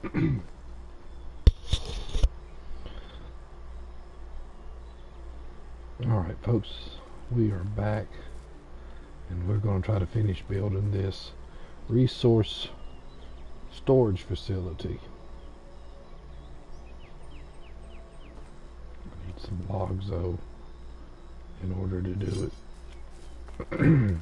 Alright folks, we are back and we're going to try to finish building this resource storage facility. I need some logs though in order to do it.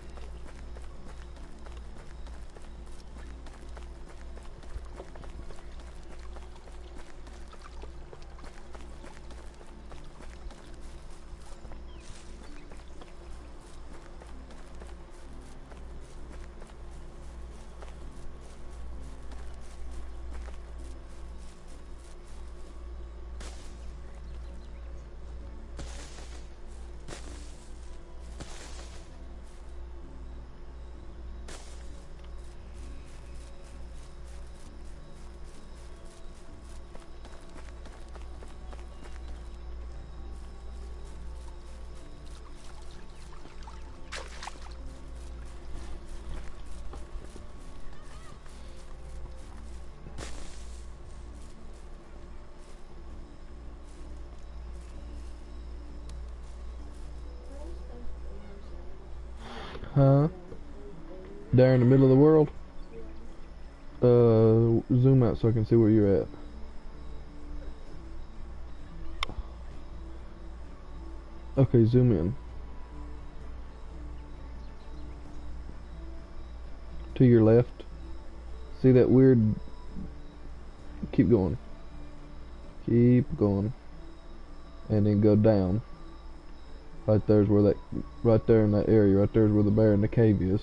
Huh? There in the middle of the world? Zoom out so I can see where you're at. Okay, zoom in. To your left. See that weird... Keep going. Keep going. And then go down. Right there's where that... Right there in that area. Right there's where the bear in the cave is.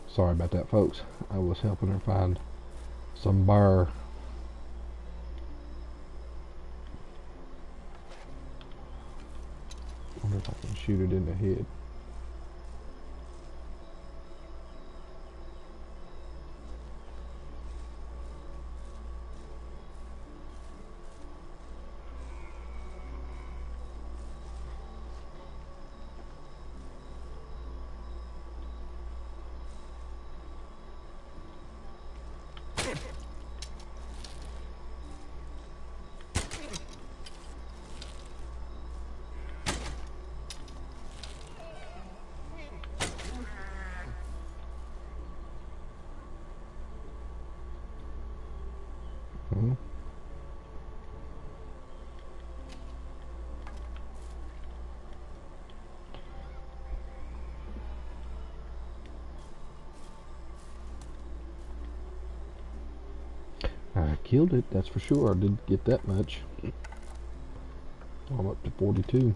Sorry about that, folks. I was helping her find some bear. I wonder if I can shoot it in the head. I killed it, that's for sure. I didn't get that much. I'm up to 42.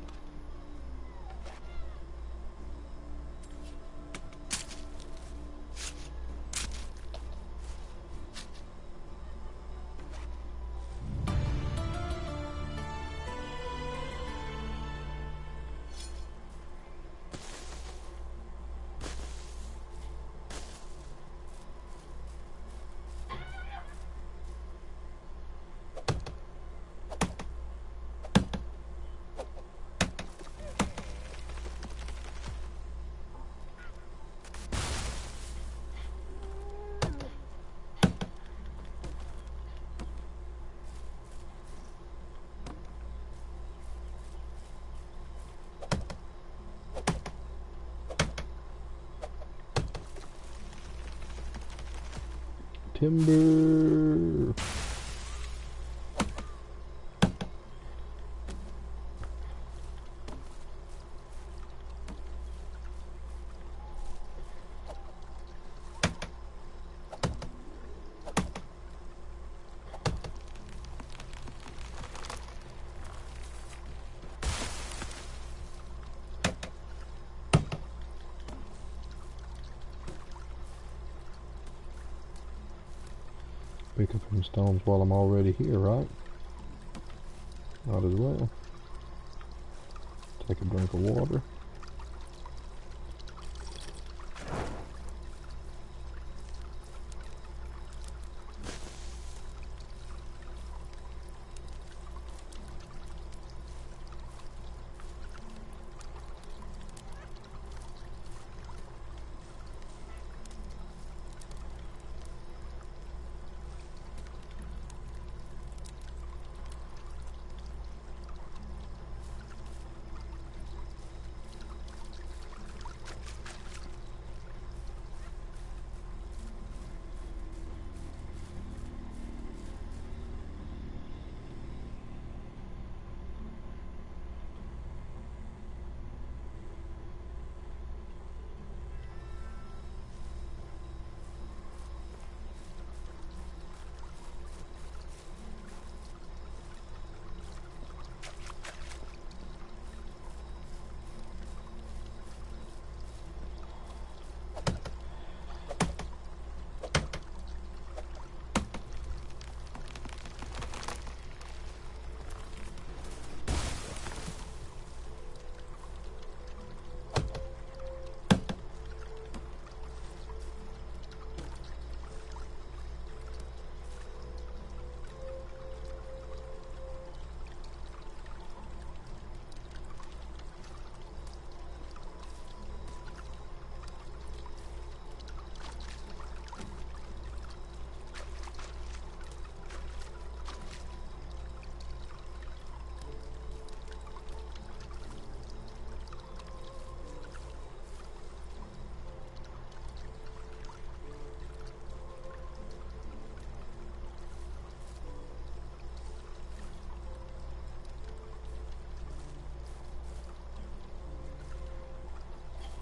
Timber. Pick up some stones while I'm already here, right? Might as well. Take a drink of water.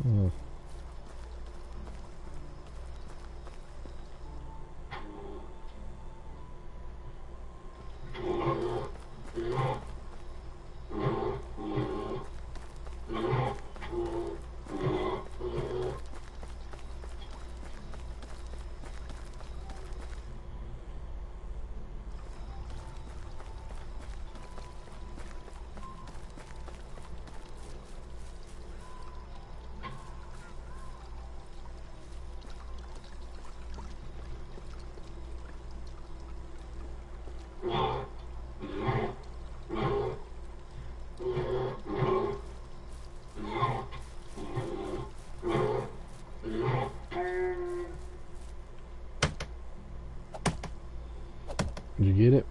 Oh. Did you get it?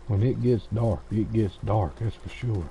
When it gets dark, that's for sure.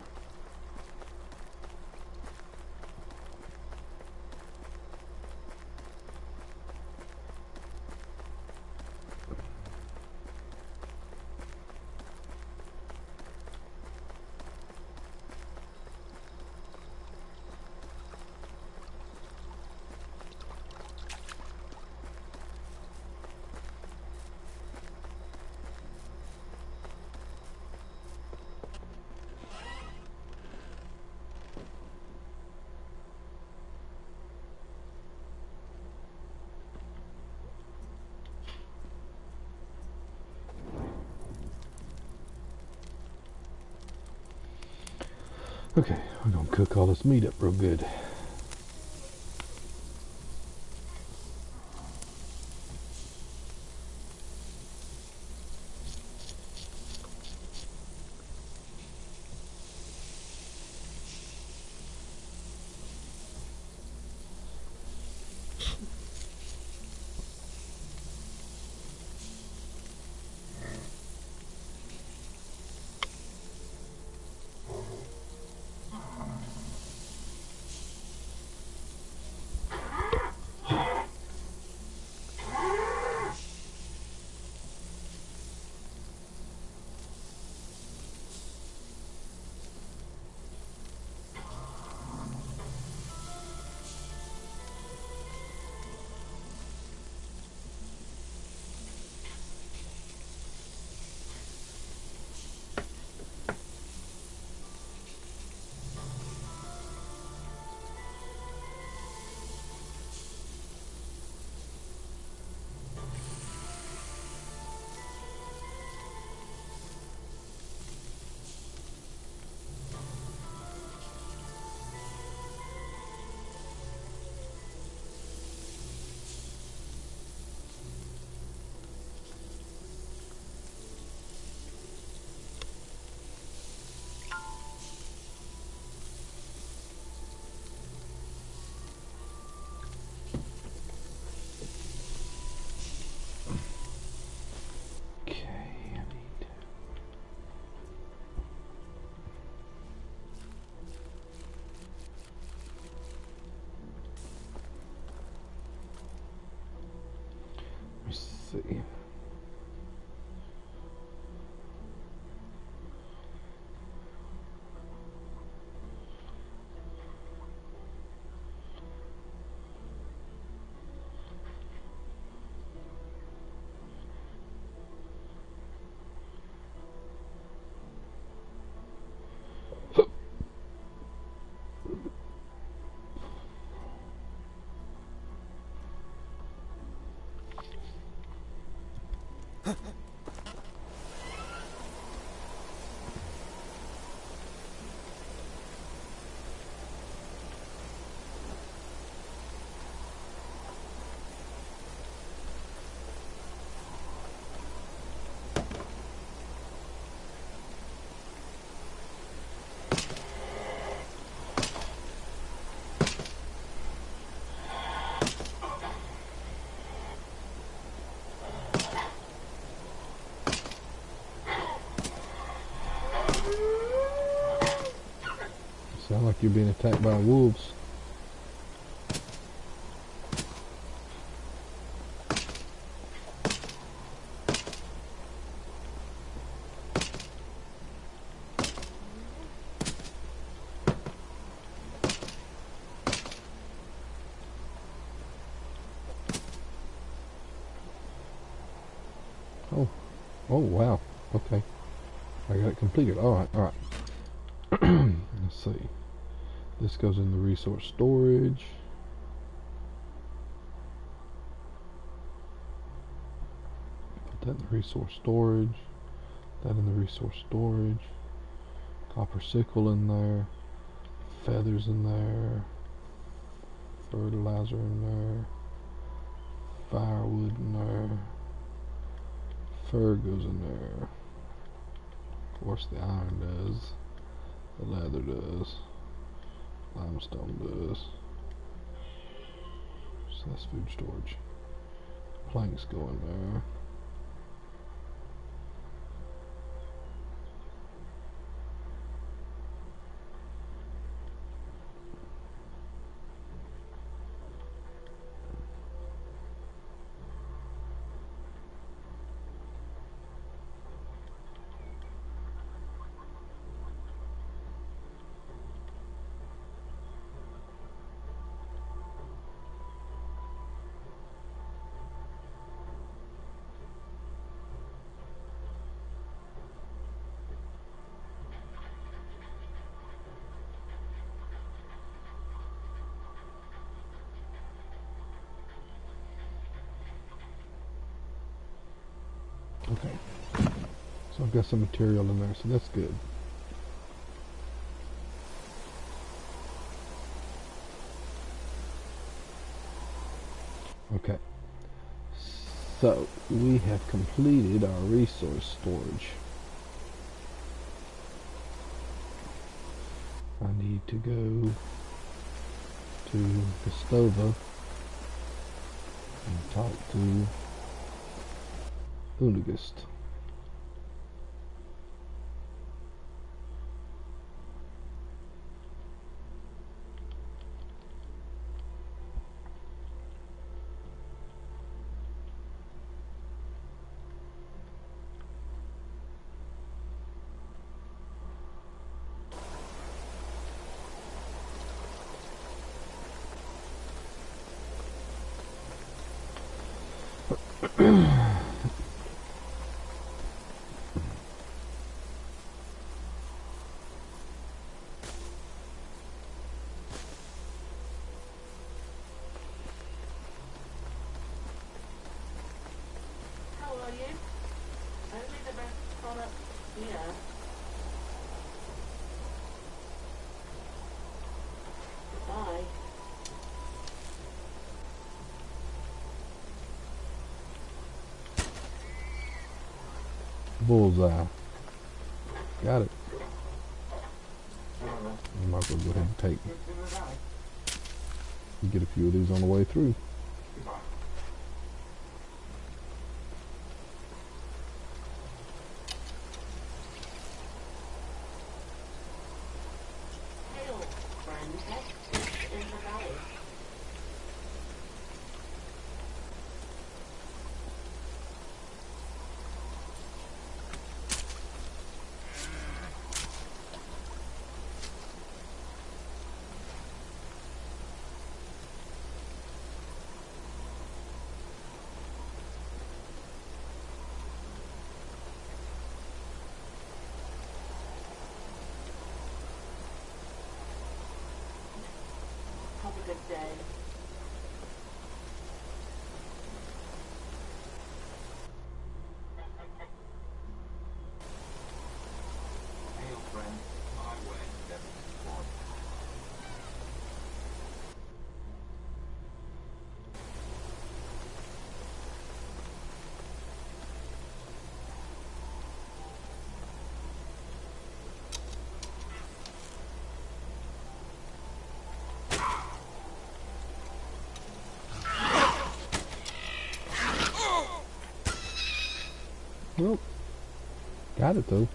Okay, we're gonna cook all this meat up real good. Let's see. Sound like you're being attacked by wolves. Oh, oh wow. Okay, I got it completed. All right, all right. Let's see. This goes in the resource storage. Put that in the resource storage. That in the resource storage. Copper sickle in there. Feathers in there. Fertilizer in there. Firewood in there. Fur goes in there. Of course the iron does. The leather does. Limestone does. So that's food storage. Planks go in there. Okay. So I've got some material in there, so that's good. Okay. So we have completed our resource storage. I need to go to Gastova and talk to Uniegost. Bullseye. Got it. I might as well go ahead and take get a few of these on the way through. Have a good day. Hail friend, my way, Devil's Squad. Well, got it though.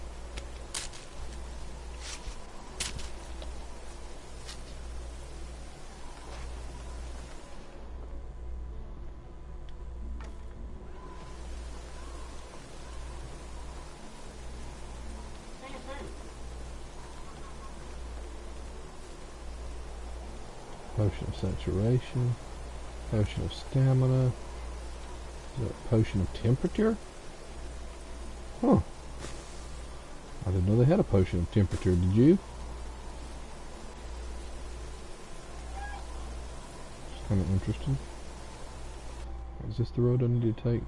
Potion of saturation, potion of stamina, is that a potion of temperature? Huh. I didn't know they had a potion of temperature, did you? It's kind of interesting. Is this the road I need to take?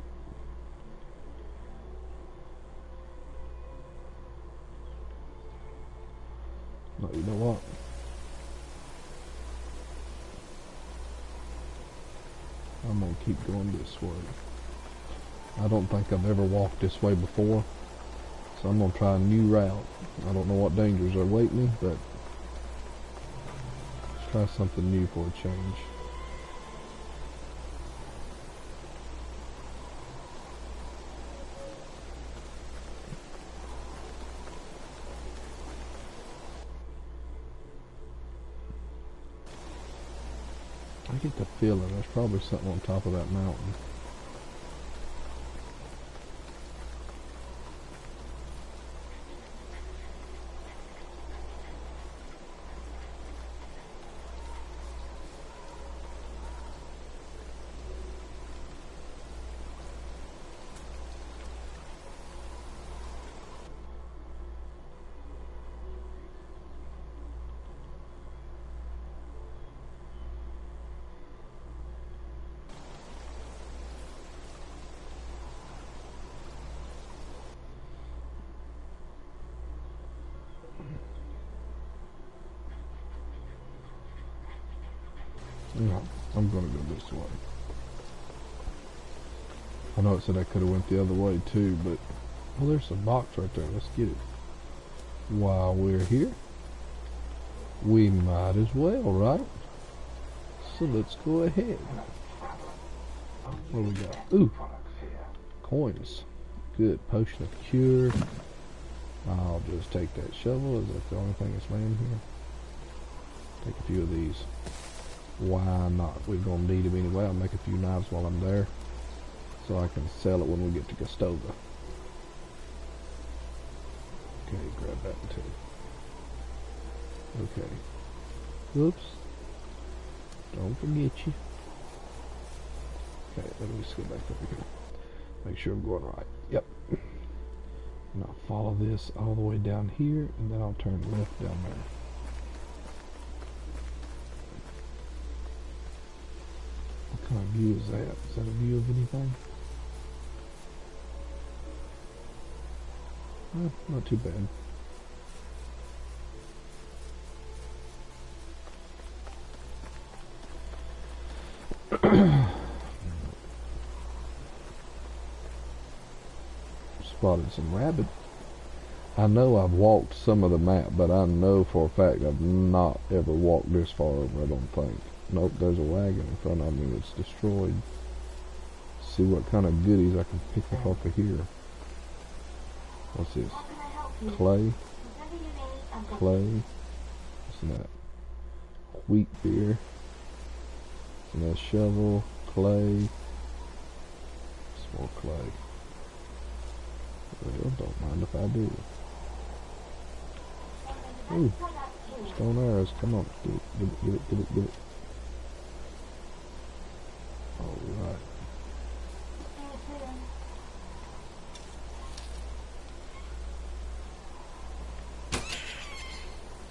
No, you know what? I'm gonna keep going this way. I don't think I've ever walked this way before, so I'm gonna try a new route. I don't know what dangers await me, but let's try something new for a change. I get the feeling there's probably something on top of that mountain. No, I'm gonna go this way. I know it said I could have went the other way too, but well, there's a box right there. Let's get it. While we're here, we might as well, right? So let's go ahead. What do we got? Ooh, coins. Good. Potion of cure. I'll just take that shovel. Is that the only thing that's laying here? Take a few of these. Why not? We're gonna need them anyway. I'll make a few knives while I'm there, so I can sell it when we get to Gastova. Okay, grab that too. Okay. Oops. Don't forget you. Okay, let me just go back over here. Make sure I'm going right. Yep. And I'll follow this all the way down here, and then I'll turn left down there. What kind of view is that? Is that a view of anything? Not too bad. Spotted some rabbit. I know I've walked some of the map, but I know for a fact I've not ever walked this far over, I don't think. Nope, there's a wagon in front of me that's destroyed. See what kind of goodies I can pick up off of here. What's this? Clay. Clay. What's that? Wheat beer. And that shovel. Clay. Some more clay. Well, don't mind if I do. Ooh. Stone arrows. Come on. Get it, get it, get it, get it, get it. Alright.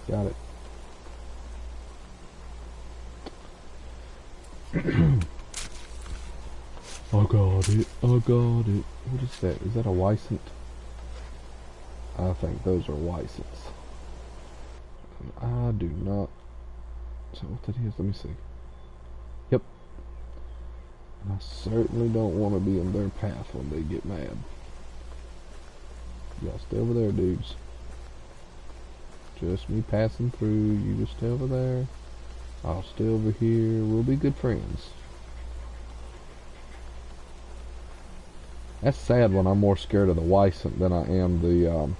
Got it. I got it. I got it. What is that? Is that a Wysant? I think those are Wysants. I do not. Is that what that is? Let me see. Yep. And I certainly don't want to be in their path when they get mad. Y'all stay over there, dudes. Just me passing through. You just stay over there. I'll stay over here. We'll be good friends. That's sad when I'm more scared of the Wysant than I am the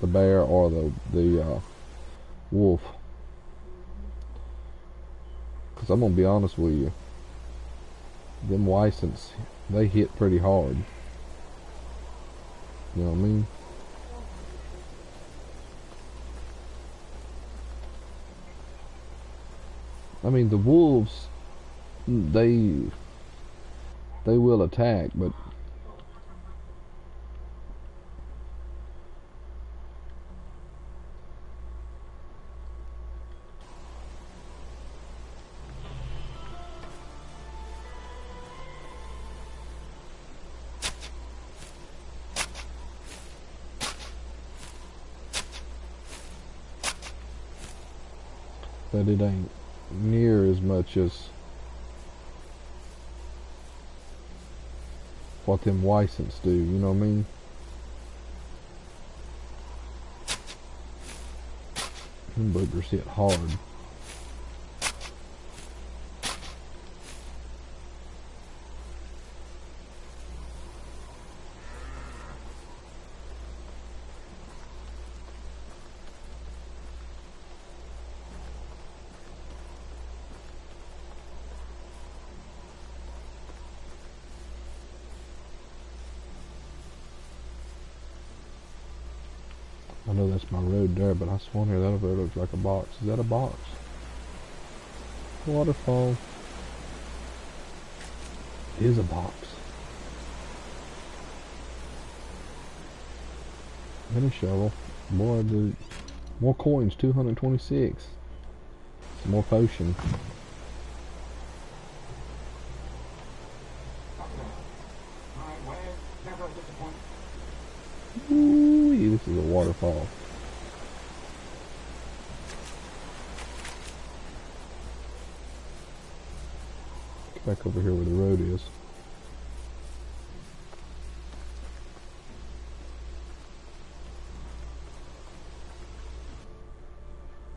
bear or the wolf. Because I'm going to be honest with you. Them Wysants, they hit pretty hard. You know what I mean? I mean, the wolves, they will attack, but it ain't near as much as what them Wysants do, you know what I mean? Them boogers hit hard. I know that's my road there, but I swear that over there looks like a box. Is that a box? Waterfall. It is a box. And a shovel. Boy, the more coins, 226. Some more potion. Ooh, this is a waterfall. back over here where the road is.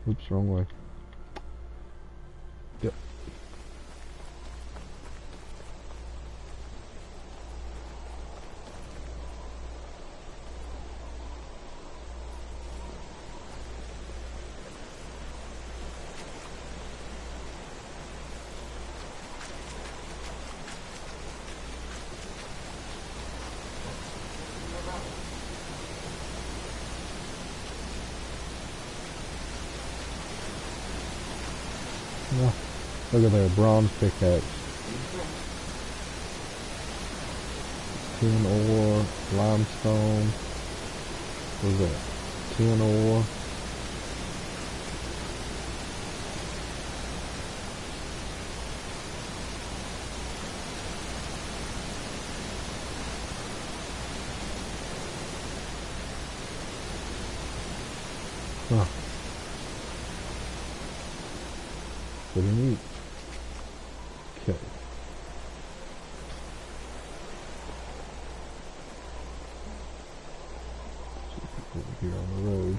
Oops, wrong way. Yep. Oh, look at there, bronze pickaxe. Tin ore, limestone. What is that? Tin ore. Huh. Pretty neat. Okay. Over here on the road.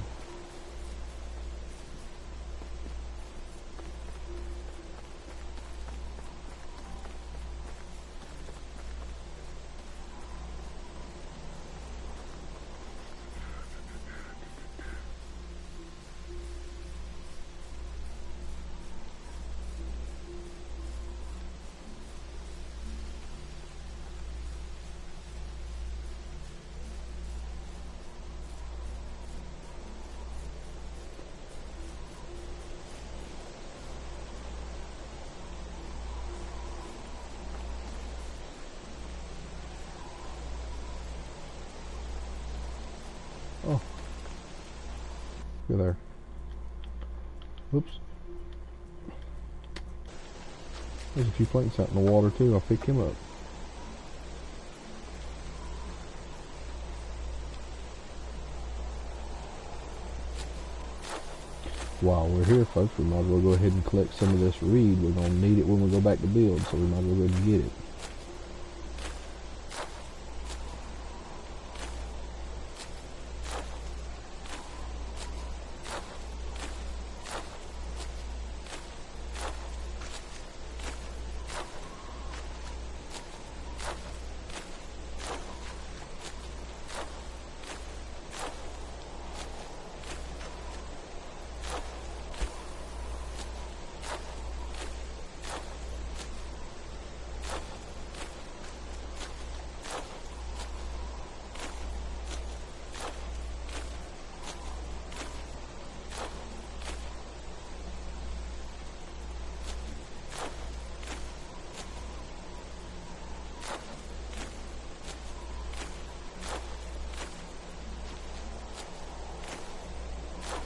Oh. Look there. Whoops. There's a few plates out in the water too. I'll pick him up. While we're here, folks, we might as well go ahead and collect some of this reed. We're going to need it when we go back to build, so we might as well go ahead and get it.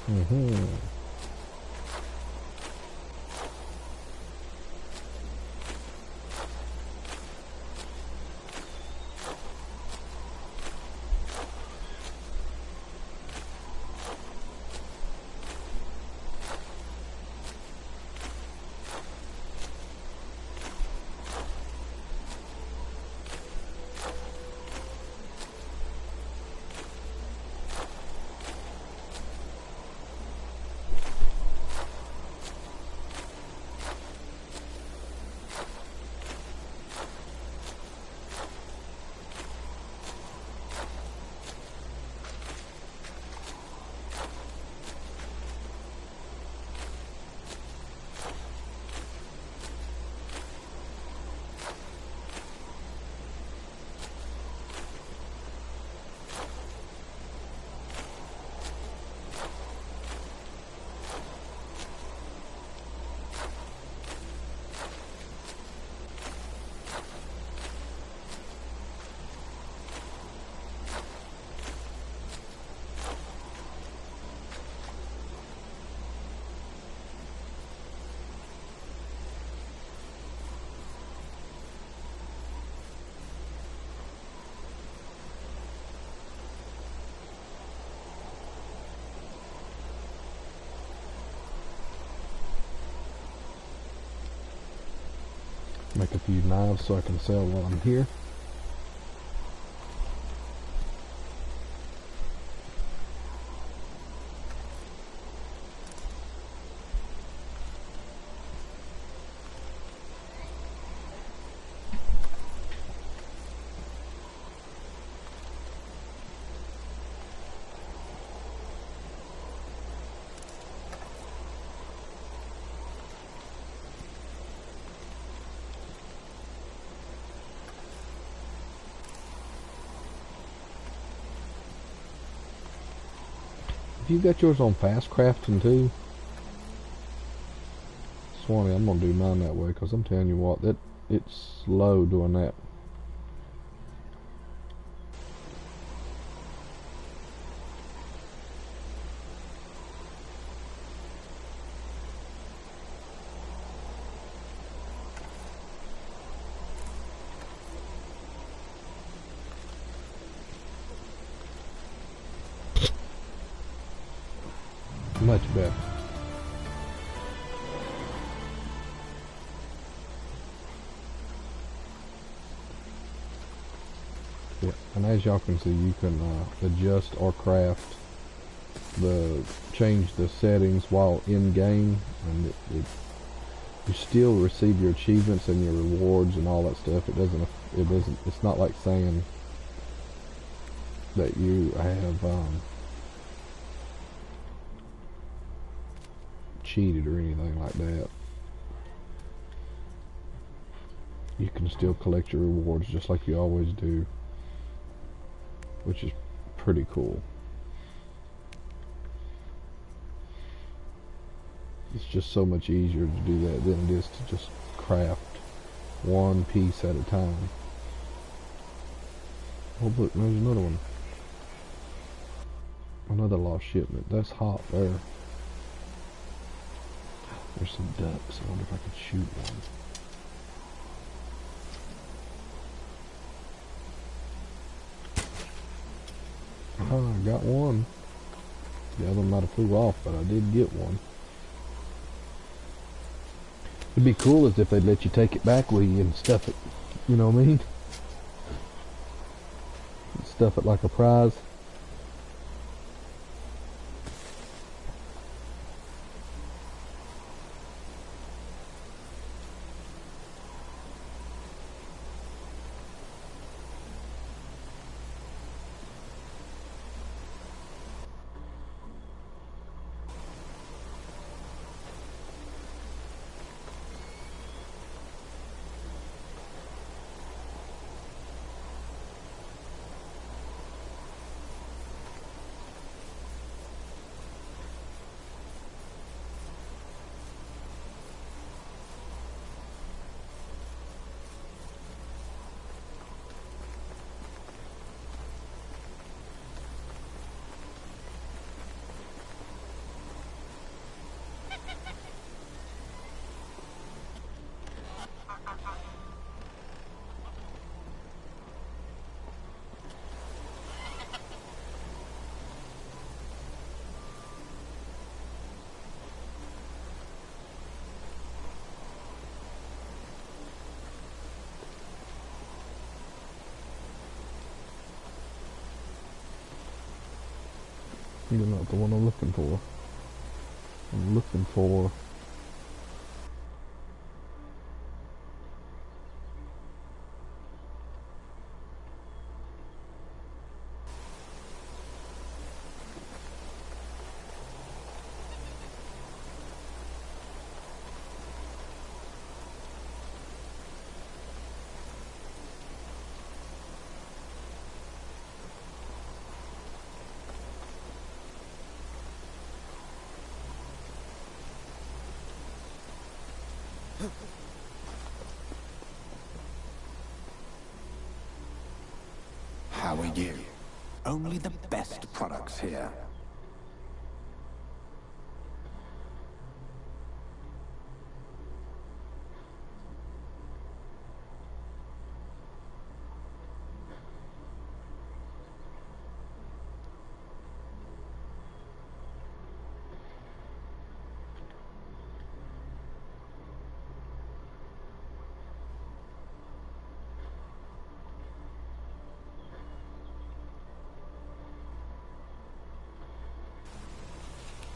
Mm-hmm. Make a few knives so I can sell while I'm here. You got yours on fast crafting too? Swanee, I'm gonna do mine that way because I'm telling you what, that it's slow doing that. Much better. Yeah, and as y'all can see, you can adjust or craft change the settings while in game, and you still receive your achievements and your rewards and all that stuff. It's not like saying that you have cheated or anything like that. You can still collect your rewards just like you always do, which is pretty cool. It's just so much easier to do that than it is to just craft one piece at a time. Oh look, there's another one. Another lost shipment. That's hot there. There's some ducks. I wonder if I could shoot one. Oh, I got one. The other one might have flew off, but I did get one. It'd be cool as if they'd let you take it back with you and stuff it. You know what I mean? Stuff it like a prize. You're not the one I'm looking for. I'm looking for... How are you? Only the best products here.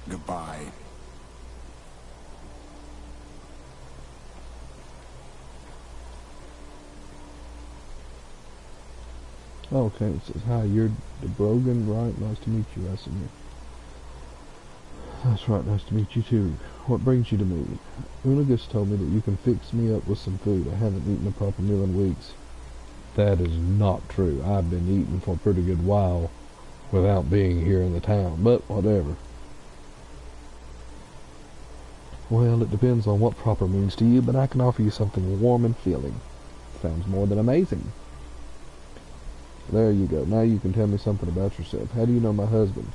Goodbye. Okay, it says, hi, you're Brogan, right? Nice to meet you, Racimir. That's right, nice to meet you too. What brings you to me? Uniegost told me that you can fix me up with some food. I haven't eaten a proper meal in weeks. That is not true. I've been eating for a pretty good while without being here in the town, but whatever. Well, it depends on what proper means to you, but I can offer you something warm and filling. Sounds more than amazing. There you go. Now you can tell me something about yourself. How do you know my husband?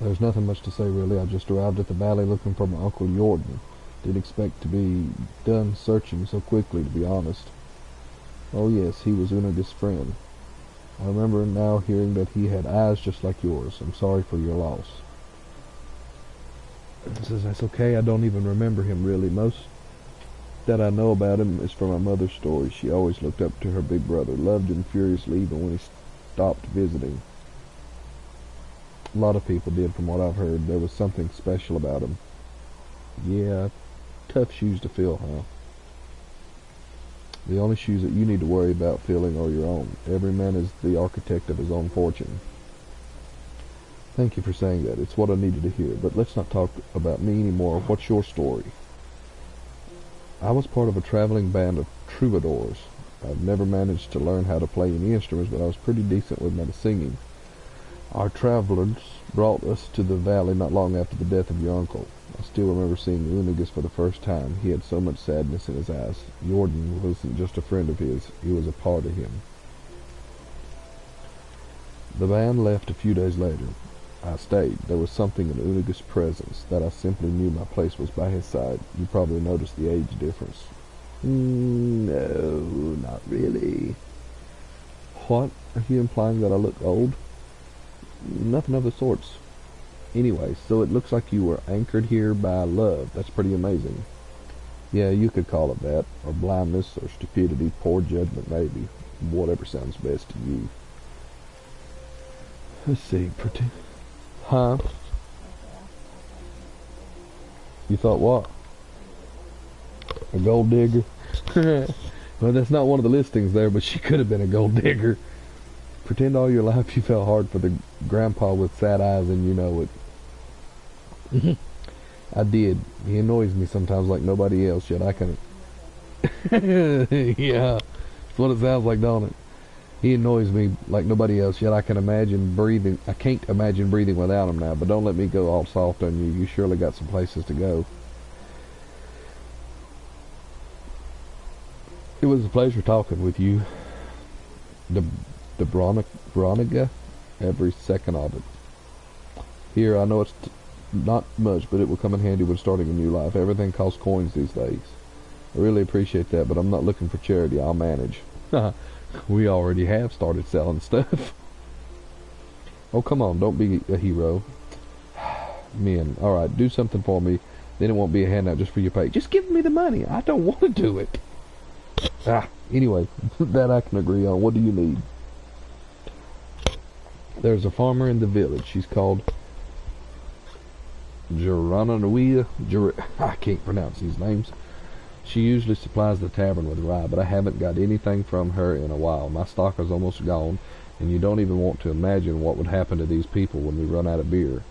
There's nothing much to say, really. I just arrived at the valley looking for my Uncle Jordan. Didn't expect to be done searching so quickly, to be honest. Oh yes, he was Uniegost's friend. I remember now hearing that he had eyes just like yours. I'm sorry for your loss. He says, that's okay. I don't even remember him, really. Most that I know about him is from my mother's story. She always looked up to her big brother, loved him furiously even when he stopped visiting. A lot of people did, from what I've heard. There was something special about him. Yeah, tough shoes to fill, huh? The only shoes that you need to worry about filling are your own. Every man is the architect of his own fortune. Thank you for saying that. It's what I needed to hear. But let's not talk about me anymore. What's your story? I was part of a traveling band of troubadours. I've never managed to learn how to play any instruments, but I was pretty decent with my singing. Our travelers brought us to the valley not long after the death of your uncle. I still remember seeing Uniegost for the first time. He had so much sadness in his eyes. Jordan wasn't just a friend of his, he was a part of him. The band left a few days later. I stayed. There was something in Uniegost's presence that I simply knew my place was by his side. You probably noticed the age difference. No, not really. What? Are you implying that I look old? Nothing of the sorts. Anyway, so it looks like you were anchored here by love. That's pretty amazing. Yeah, you could call it that. Or blindness, or stupidity, poor judgment, maybe. Whatever sounds best to you. Let's see, pretend... Huh? You thought what? A gold digger? Well, that's not one of the listings there, but she could have been a gold digger. Pretend all your life you felt hard for the grandpa with sad eyes and you know it. I did. He annoys me sometimes like nobody else, yet I can... Yeah, that's what it sounds like, don't it? He annoys me like nobody else, yet I can imagine breathing. I can't imagine breathing without him now, but don't let me go all soft on you. You surely got some places to go. It was a pleasure talking with you. The Broniga, every second of it. Here, I know it's not much, but it will come in handy when starting a new life. Everything costs coins these days. I really appreciate that, but I'm not looking for charity. I'll manage. We already have started selling stuff. Oh, come on, don't be a hero. Men, alright, do something for me. Then it won't be a handout just for your pay. Just give me the money. I don't want to do it. Anyway, that I can agree on. What do you need? There's a farmer in the village. She's called Geronimoia. I can't pronounce these names. She usually supplies the tavern with rye, but I haven't got anything from her in a while. My stock is almost gone, and you don't even want to imagine what would happen to these people when we run out of beer.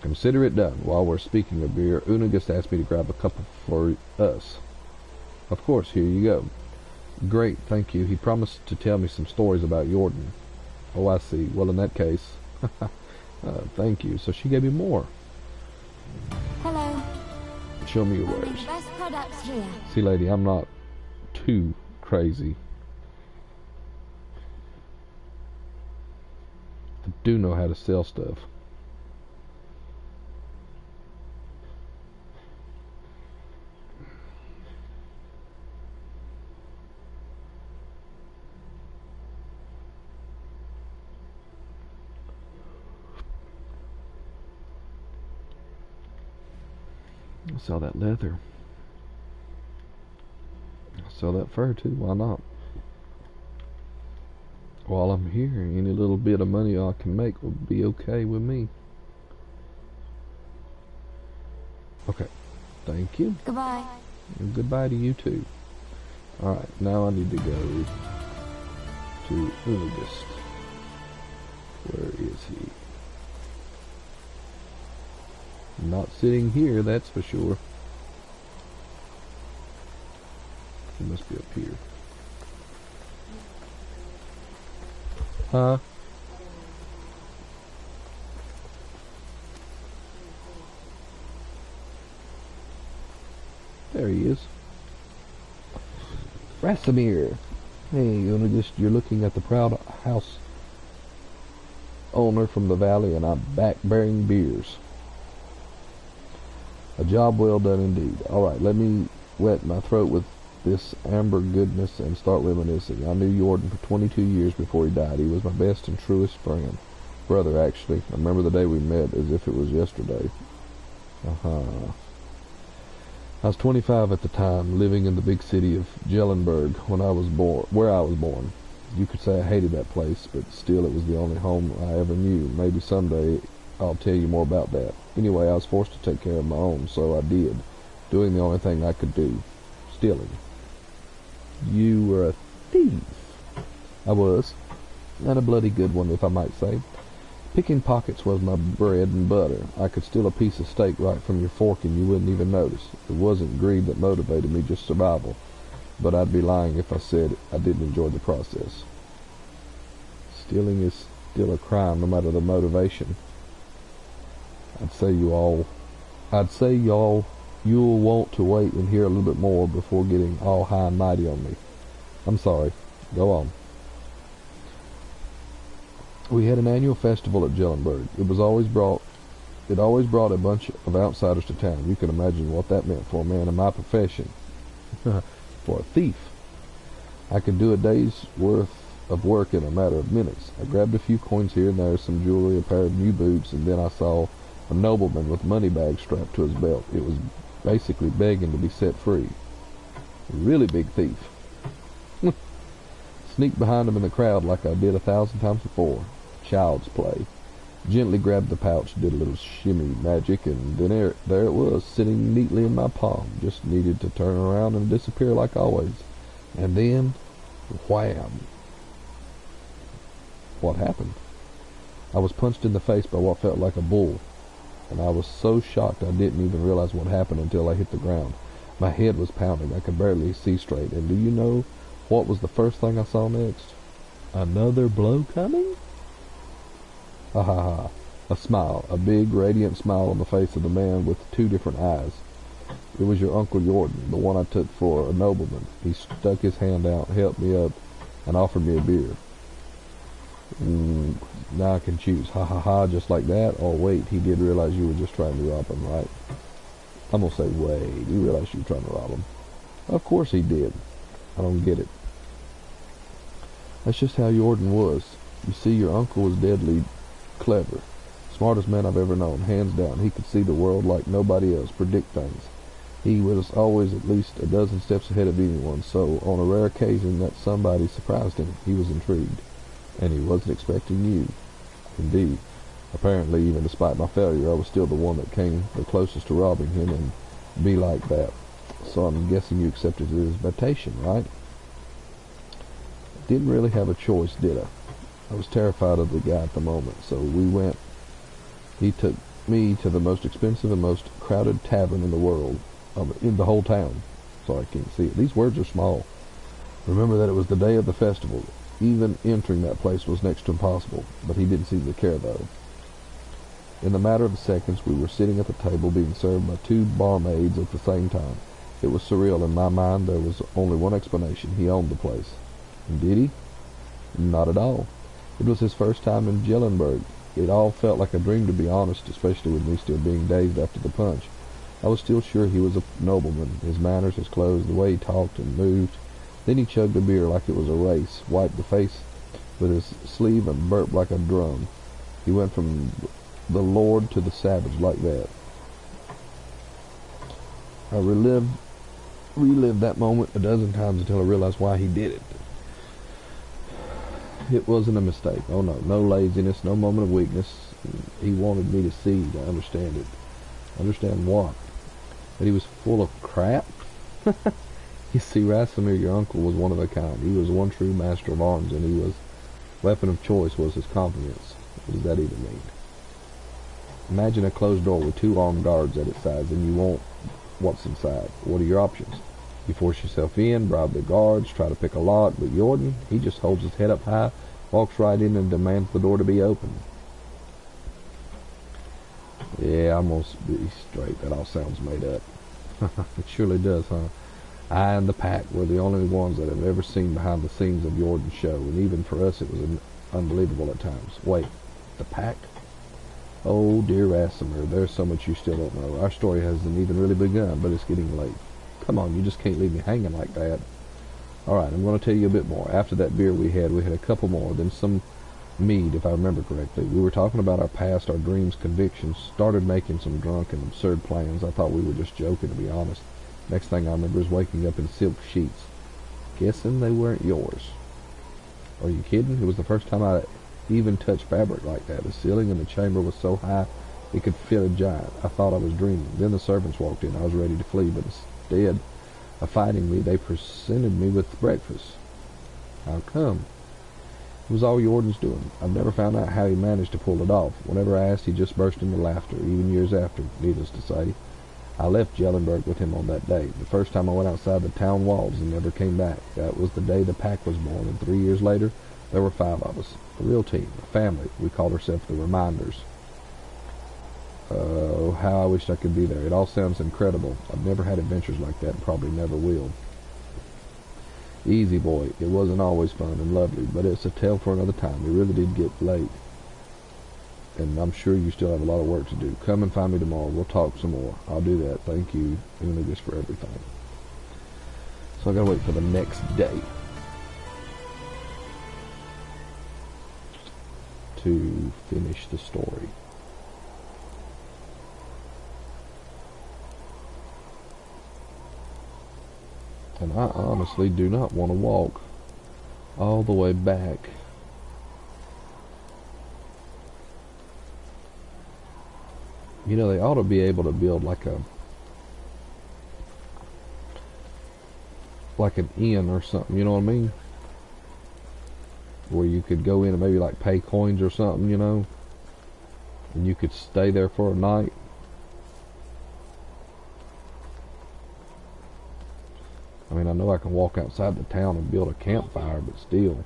Consider it done. While we're speaking of beer, Uniegost asked me to grab a couple for us. Of course, here you go. Great, thank you. He promised to tell me some stories about Jordan. Oh, I see. Well, in that case, thank you. So she gave me more. Hello. Show me your Only wares. the best products here. See, lady, I'm not too crazy. I do know how to sell stuff. I sell that leather. I sell that fur too, why not? While I'm here, any little bit of money I can make will be okay with me. Okay. Thank you. Goodbye. And goodbye to you too. Alright, now I need to go to Uniegost. Where is he? Not sitting here, that's for sure. He must be up here. Huh? There he is. Racimir. Hey, Uniegost, you're looking at the proud house owner from the valley, and I'm back bearing beers. A job well done indeed. Alright, let me wet my throat with this amber goodness and start reminiscing. I knew Jordan for 22 years before he died. He was my best and truest friend. Brother, actually. I remember the day we met as if it was yesterday. I was 25 at the time, living in the big city of Jellenberg where I was born. You could say I hated that place, but still it was the only home I ever knew. Maybe someday I'll tell you more about that. Anyway, I was forced to take care of my own, so I did, doing the only thing I could do, stealing. You were a thief. I was, and a bloody good one, if I might say. Picking pockets was my bread and butter. I could steal a piece of steak right from your fork and you wouldn't even notice. It wasn't greed that motivated me, just survival. But I'd be lying if I said I didn't enjoy the process. Stealing is still a crime, no matter the motivation. I'd say you'll want to wait and hear a little bit more before getting all high and mighty on me. I'm sorry. Go on. We had an annual festival at Jellenberg. It always brought a bunch of outsiders to town. You can imagine what that meant for a man in my profession. For a thief. I could do a day's worth of work in a matter of minutes. I grabbed a few coins here and there, some jewelry, a pair of new boots, and then I saw a nobleman with money bags strapped to his belt. It was basically begging to be set free. A really big thief. Sneaked behind him in the crowd like I did 1,000 times before. Child's play. Gently grabbed the pouch, did a little shimmy magic, and then there it was, sitting neatly in my palm. Just needed to turn around and disappear like always. And then, wham! What happened? I was punched in the face by what felt like a bull, and I was so shocked I didn't even realize what happened until I hit the ground. My head was pounding. I could barely see straight, and do you know what was the first thing I saw next? Another blow coming? Ha ha ha. A smile. A big, radiant smile on the face of the man with two different eyes. It was your Uncle Jordan, the one I took for a nobleman. He stuck his hand out, helped me up, and offered me a beer. Now I can choose. Ha ha ha, just like that. Oh wait, he did realize you were just trying to rob him, right? I'm gonna say, wait, he realized you were trying to rob him. Of course he did. I don't get it. That's just how Jordan was. You see, your uncle was deadly clever. Smartest man I've ever known, hands down. He could see the world like nobody else, predict things. He was always at least a dozen steps ahead of anyone, so on a rare occasion that somebody surprised him, he was intrigued. And he wasn't expecting you. Indeed. Apparently, even despite my failure, I was still the one that came the closest to robbing him, and be like that. So I'm guessing you accepted his invitation, right? Didn't really have a choice, did I? I was terrified of the guy at the moment, so we went. He took me to the most expensive and most crowded tavern in the world, in the whole town. Sorry, I can't see it. These words are small. Remember that it was the day of the festival. Even entering that place was next to impossible, but he didn't seem to care, though. In the matter of seconds, we were sitting at the table being served by two barmaids at the same time. It was surreal. In my mind, there was only one explanation. He owned the place. And did he? Not at all. It was his first time in Jellenberg. It all felt like a dream, to be honest, especially with me still being dazed after the punch. I was still sure he was a nobleman. His manners, his clothes, the way he talked and moved. Then he chugged a beer like it was a race, wiped the face with his sleeve, and burped like a drum. He went from the lord to the savage like that. I relived that moment a dozen times until I realized why he did it. It wasn't a mistake. Oh no, no laziness, no moment of weakness. He wanted me to see, to understand it. Understand what? That he was full of crap? You see, Racimir, your uncle, was one of a kind. He was one true master of arms, and his weapon of choice was his confidence. What does that even mean? Imagine a closed door with 2 armed guards at its sides, and you won't what's inside. What are your options? You force yourself in, bribe the guards, try to pick a lock, but Jordan, he just holds his head up high, walks right in and demands the door to be opened. Yeah, I'm gonna be straight. That all sounds made up. It surely does, huh? I and the pack were the only ones that have ever seen behind the scenes of Jordan's show, and even for us it was unbelievable at times. Wait, the pack? Oh, dear Racimir, there's so much you still don't know. Our story hasn't even really begun, but it's getting late. Come on, you just can't leave me hanging like that. Alright, I'm going to tell you a bit more. After that beer we had a couple more, then some mead, if I remember correctly. We were talking about our past, our dreams, convictions, started making some drunk and absurd plans. I thought we were just joking, to be honest. Next thing I remember is waking up in silk sheets. Guessing they weren't yours. Are you kidding? It was the first time I even touched fabric like that. The ceiling in the chamber was so high it could fit a giant. I thought I was dreaming. Then the servants walked in. I was ready to flee, but instead of fighting me, they presented me with breakfast. How come? It was all Jordan's doing. I've never found out how he managed to pull it off. Whenever I asked, he just burst into laughter, even years after, needless to say. I left Jellenberg with him on that day. The first time I went outside the town walls and never came back. That was the day the pack was born, and 3 years later, there were 5 of us. A real team, a family. We called ourselves the Reminders. Oh, how I wished I could be there. It all sounds incredible. I've never had adventures like that and probably never will. Easy, boy. It wasn't always fun and lovely, but it's a tale for another time. It really did get late, and I'm sure you still have a lot of work to do. Come and find me tomorrow. We'll talk some more. I'll do that. Thank you, Uniegost, for everything. So I gotta wait for the next day to finish the story. And I honestly do not want to walk all the way back. You know, they ought to be able to build like an inn or something, you know what I mean? Where you could go in and maybe like pay coins or something, you know? And you could stay there for a night. I mean, I know I can walk outside the town and build a campfire, but still.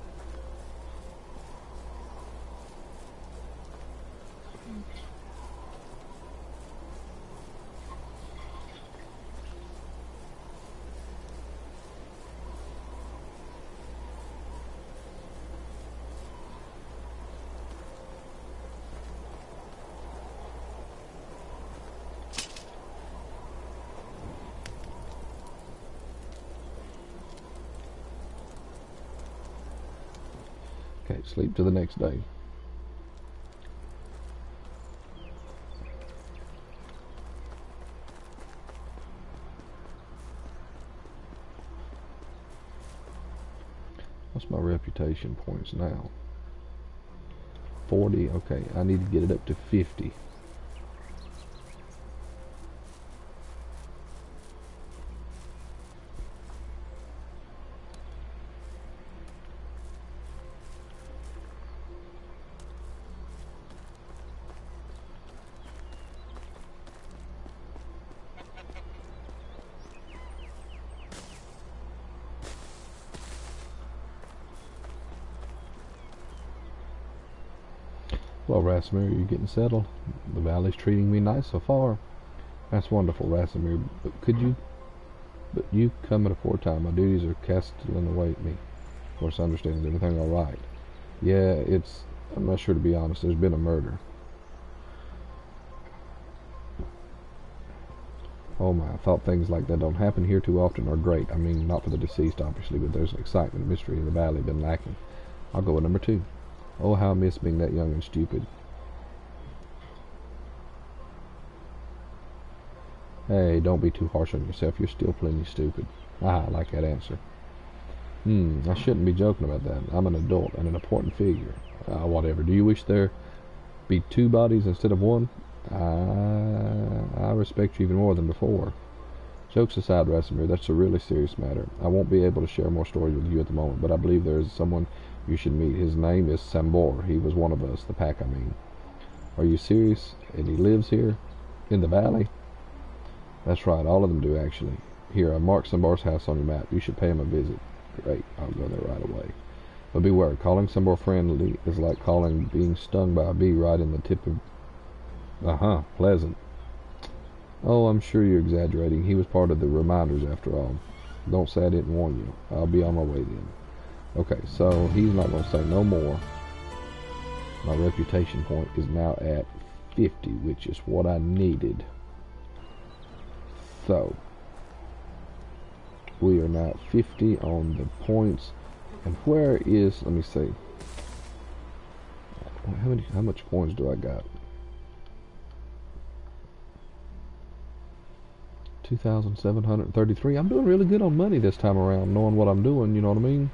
Okay, sleep to the next day. What's my reputation points now? 40, okay, I need to get it up to 50. Well, Racimir, you're getting settled. The valley's treating me nice so far. That's wonderful, Racimir. But you come at a poor time. My duties are casting away me. Of course, I understand. Is everything all right? Yeah, I'm not sure, to be honest. There's been a murder. Oh my, I thought things like that don't happen here too often are great. I mean, not for the deceased, obviously, but there's excitement and mystery in the valley been lacking. I'll go with number 2. Oh, how I miss being that young and stupid. Hey, don't be too harsh on yourself. You're still plenty stupid. Ah, I like that answer. I shouldn't be joking about that. I'm an adult and an important figure. Whatever. Do you wish there be 2 bodies instead of 1? I respect you even more than before. Jokes aside, Racimir, that's a really serious matter. I won't be able to share more stories with you at the moment, but I believe there is someone you should meet. His name is Sambor. He was one of us, the pack, I mean. Are you serious? And he lives here? In the valley? That's right, all of them do, actually. Here, I marked Sambor's house on your map. You should pay him a visit. Great, I'll go there right away. But beware, calling Sambor friendly is like being stung by a bee right in the tip of... pleasant. Oh, I'm sure you're exaggerating. He was part of the reminders, after all. Don't say I didn't warn you. I'll be on my way then. Okay, so he's not going to say no more. My reputation point is now at 50, which is what I needed. So, we are now at 50 on the points. And where is, let me see. How much coins do I got? 2,733. I'm doing really good on money this time around, knowing what I'm doing, you know what I mean?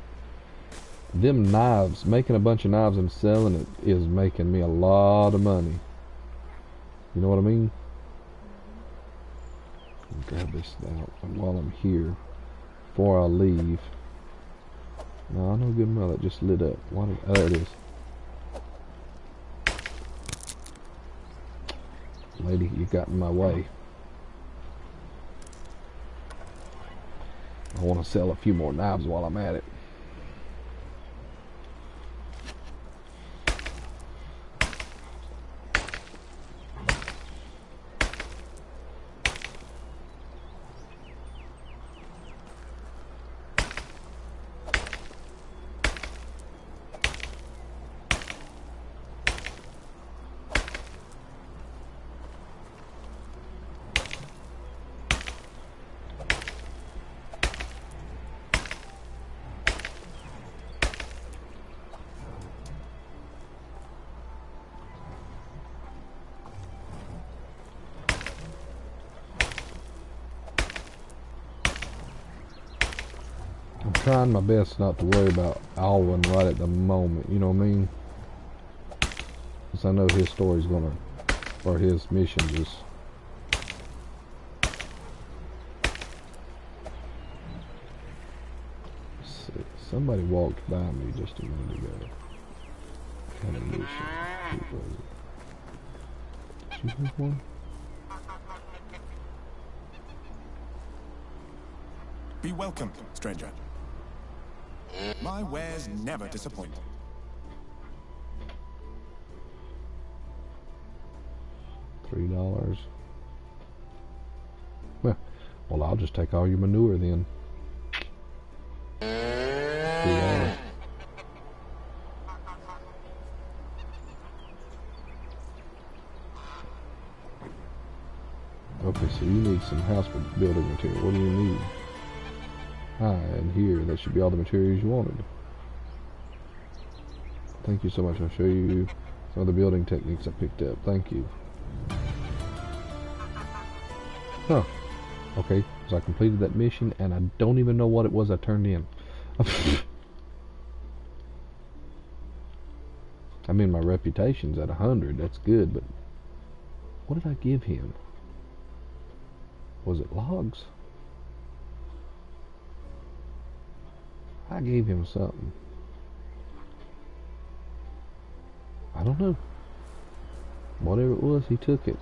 Them knives, making a bunch of knives and selling it is making me a lot of money. You know what I mean? Grab this out while I'm here, before I leave. No, I know good and well that just lit up. Oh, there it is. Lady, you got in my way. I want to sell a few more knives while I'm at it. Trying my best not to worry about Alwyn right at the moment, you know what I mean? Because I know his story's gonna, or his mission just... Let's see, somebody walked by me just a minute ago. Kind of mission. Who was it? Did you have one? Be welcome, stranger. My wares never disappoint. $3. Well, I'll just take all your manure then. $3. Okay, so you need some house building material. What do you need? And here, that should be all the materials you wanted. Thank you so much. I'll show you some of the building techniques I picked up. Thank you. Huh. Okay, so I completed that mission, and I don't even know what it was I turned in. I mean, my reputation's at 100. That's good, but what did I give him? Was it logs? I gave him something. I don't know. Whatever it was, he took it.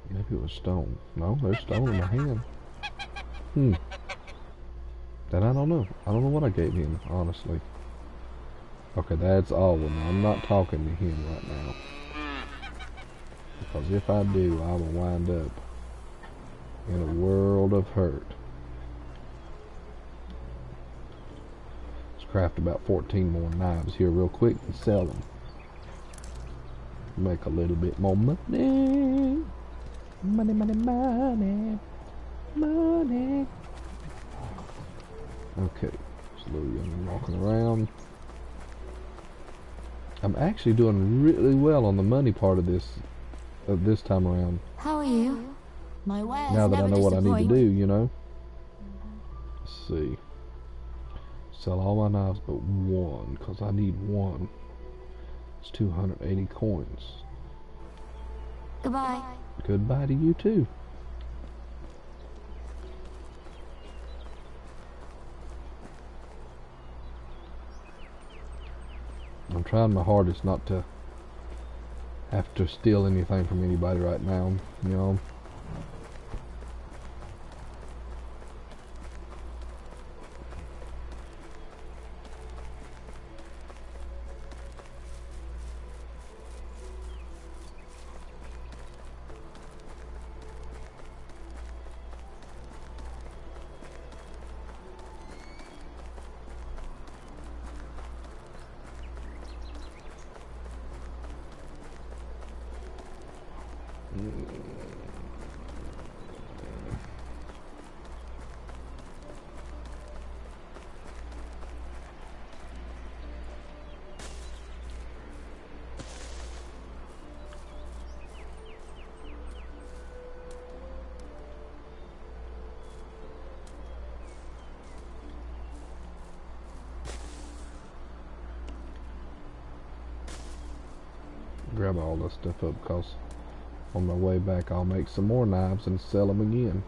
Maybe it was stone. No, there's stone in my hand. Then I don't know. I don't know what I gave him, honestly. Okay, that's all. I'm not talking to him right now. Because if I do, I will wind up in a world of hurt. Let's craft about 14 more knives here real quick and sell them. Make a little bit more money. Money, money, money. Money. Okay, slowly I'm walking around. I'm actually doing really well on the money part of this time around. How are you? My wares Now that I never know what I need to disappoint. do, you know. Let's see. Sell all my knives but one, because I need one. It's 280 coins. Goodbye. Goodbye to you too. I'm trying my hardest not to have to steal anything from anybody right now, you know. Grab all this stuff up, because on my way back I'll make some more knives and sell them again.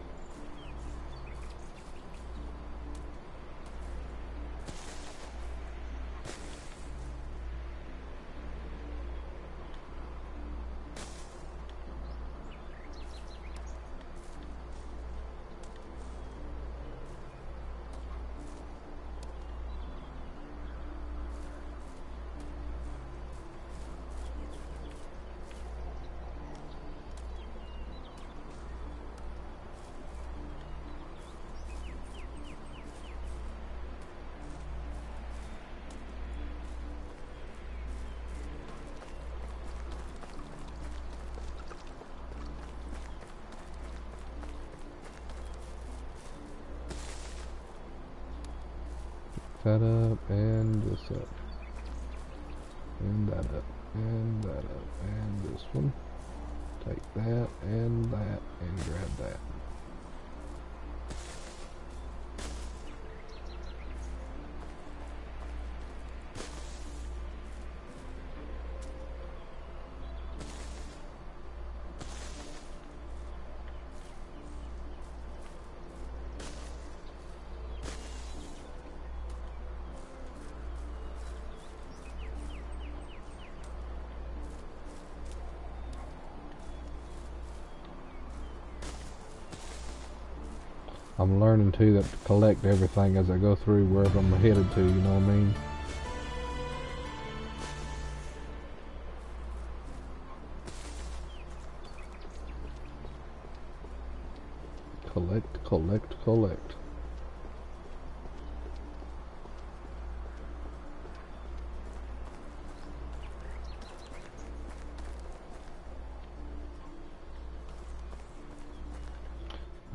That up and this up and that up and that up and this one. Take that and grab that. I'm learning too that to collect everything as I go through wherever I'm headed to, you know what I mean? Collect, collect, collect.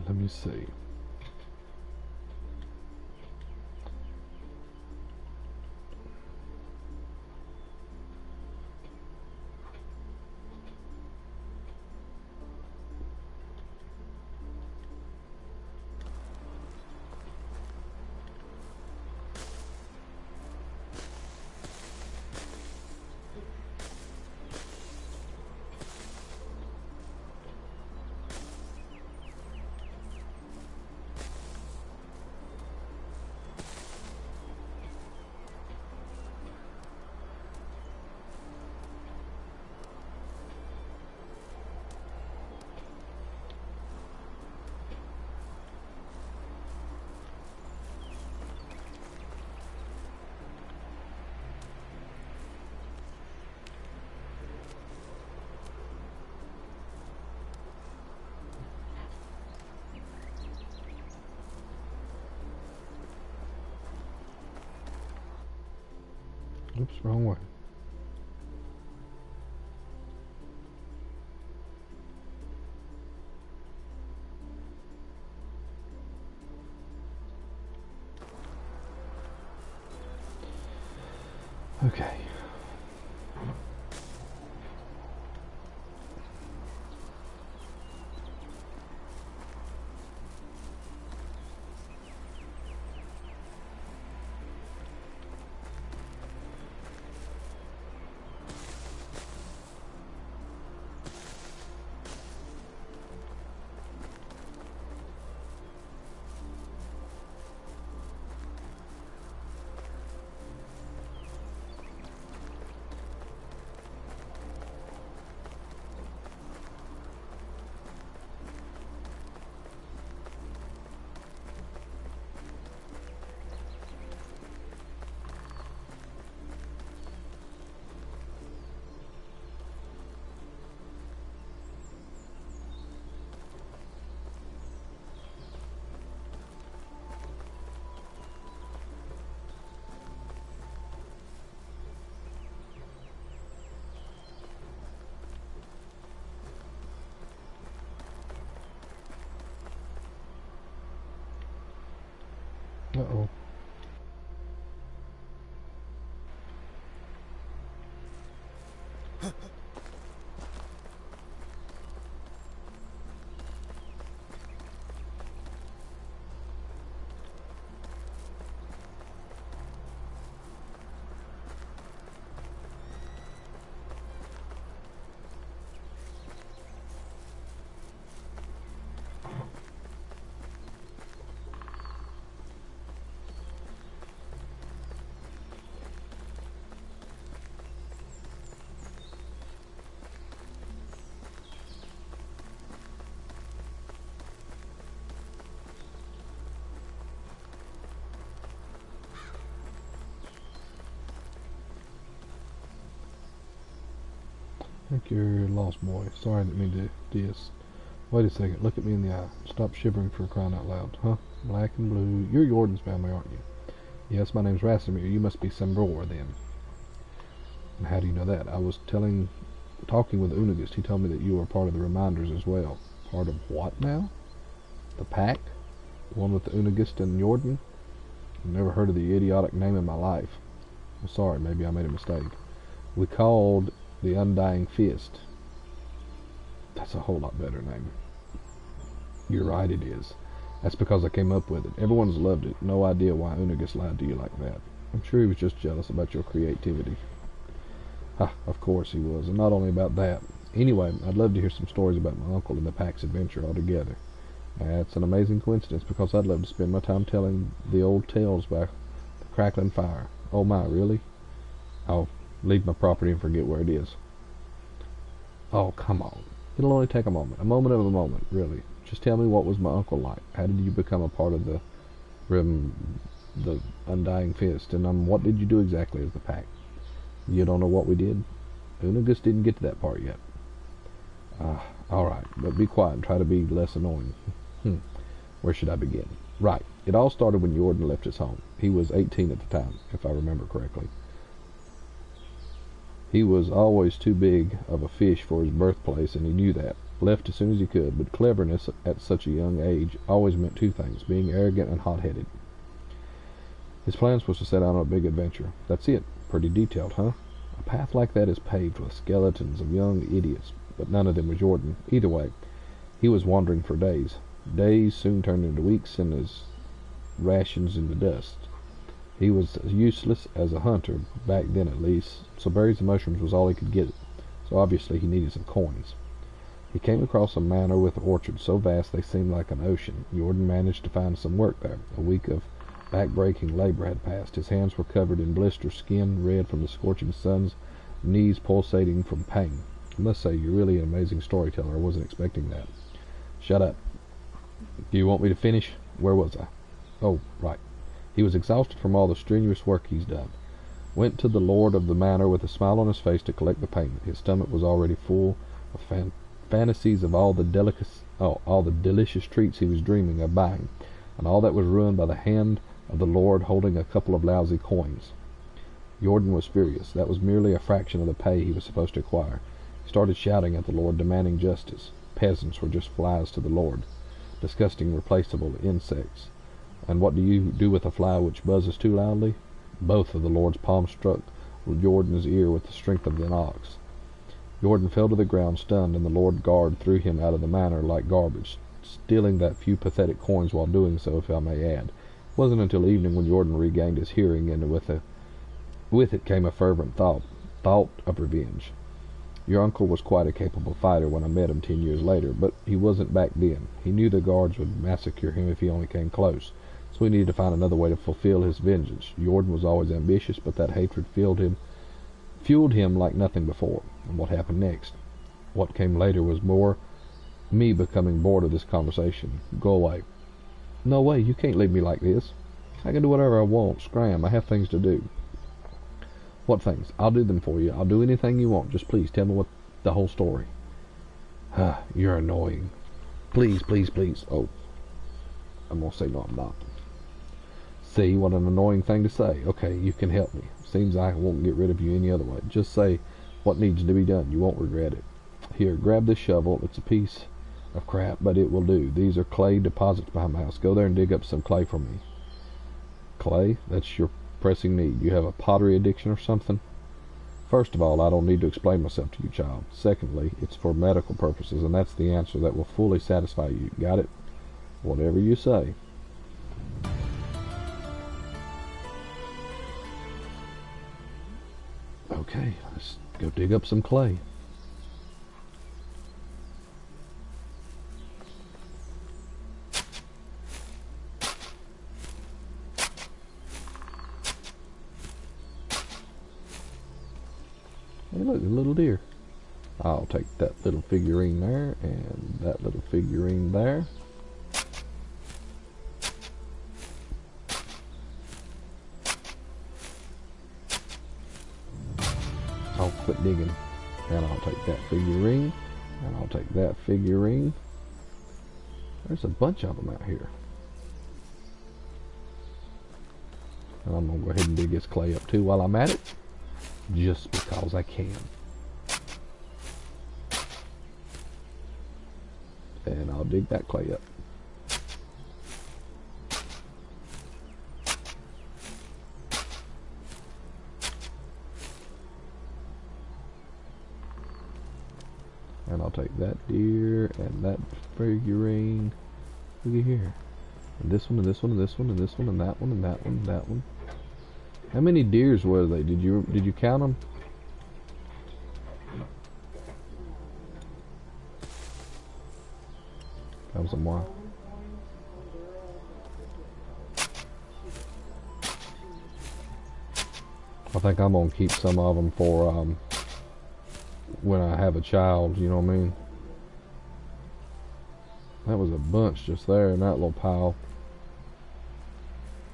Let me see. Oops, wrong way. Okay. Uh-oh. I think you're lost, boy. Sorry I didn't mean to do this. Wait a second. Look at me in the eye. Stop shivering for crying out loud. Huh? Black and blue. You're Jordan's family, aren't you? Yes, my name's Racimir. You must be Sembror, then. And how do you know that? I was talking with Uniegost. He told me that you were part of the Reminders as well. Part of what now? The Pack? The one with the Uniegost and Jordan? I've never heard of the idiotic name in my life. I'm sorry, maybe I made a mistake. We called the Undying Fist. That's a whole lot better name. You're right, it is. That's because I came up with it. Everyone's loved it. No idea why Uniegost lied to you like that. I'm sure he was just jealous about your creativity. Ha, of course he was, and not only about that. Anyway, I'd love to hear some stories about my uncle and the Pack's adventure altogether. That's an amazing coincidence, because I'd love to spend my time telling the old tales by the crackling fire. Oh my, really? I'll leave my property and forget where it is. Oh, come on. It'll only take a moment of a moment, really. Just tell me, what was my uncle like? How did you become a part of the Undying Fist? And what did you do exactly as the Pack? You don't know what we did? Uniegost didn't get to that part yet. Alright, but be quiet and try to be less annoying. Where should I begin? Right, it all started when Jordan left his home. He was 18 at the time, if I remember correctly. He was always too big of a fish for his birthplace, and he knew that. Left as soon as he could, but cleverness at such a young age always meant two things: being arrogant and hot-headed. His plans was to set out on a big adventure. That's it. Pretty detailed, huh? A path like that is paved with skeletons of young idiots, but none of them was Jordan. Either way, he was wandering for days. Days soon turned into weeks, and his rations into dust. He was useless as a hunter, back then at least, so berries and mushrooms was all he could get. So obviously he needed some coins. He came across a manor with orchards so vast they seemed like an ocean. Jordan managed to find some work there. A week of back-breaking labor had passed. His hands were covered in blisters, skin red from the scorching suns, knees pulsating from pain. I must say, you're really an amazing storyteller. I wasn't expecting that. Shut up. Do you want me to finish? Where was I? Oh, right. He was exhausted from all the strenuous work he's done. Went to the lord of the manor with a smile on his face to collect the payment. His stomach was already full of fantasies of all the delicious treats he was dreaming of buying, and all that was ruined by the hand of the lord holding a couple of lousy coins. Jordan was furious. That was merely a fraction of the pay he was supposed to acquire. He started shouting at the lord, demanding justice. Peasants were just flies to the lord. Disgusting, replaceable insects. And what do you do with a fly which buzzes too loudly? Both of the lord's palms struck Jordan's ear with the strength of an ox. Jordan fell to the ground, stunned, and the lord guard threw him out of the manor like garbage, stealing that few pathetic coins while doing so, if I may add. It wasn't until evening when Jordan regained his hearing, and with it came a fervent thought of revenge. Your uncle was quite a capable fighter when I met him 10 years later, but he wasn't back then. He knew the guards would massacre him if he only came close, so he needed to find another way to fulfill his vengeance. Jordan was always ambitious, but that hatred fueled him like nothing before. And what happened next? What came later was more me becoming bored of this conversation. Go away. No way, you can't leave me like this. I can do whatever I want. Scram, I have things to do. What things? I'll do them for you. I'll do anything you want. Just please tell me the whole story. You're annoying. Please, please, please. Oh, I'm gonna say no, I'm not. See, what an annoying thing to say. Okay, you can help me. Seems I won't get rid of you any other way. Just say what needs to be done. You won't regret it. Here, grab this shovel. It's a piece of crap, but it will do. These are clay deposits behind my house. Go there and dig up some clay for me. Clay, that's your pressing need. You have a pottery addiction or something? First of all, I don't need to explain myself to you, child. Secondly, it's for medical purposes, and that's the answer that will fully satisfy you. Got it? Whatever you say. Okay, let's go dig up some clay. Hey, look, a little deer. I'll take that little figurine there and that little figurine there. I'll quit digging. And I'll take that figurine. And I'll take that figurine. There's a bunch of them out here. And I'm going to go ahead and dig this clay up too while I'm at it. Just because I can. And I'll dig that clay up. And I'll take that deer and that figurine. Look at here. And this one and this one and this one and this one and that one and that one and that one. How many deers were they? Did you count them? Count some more. I think I'm gonna keep some of them for when I have a child. You know what I mean? That was a bunch just there in that little pile,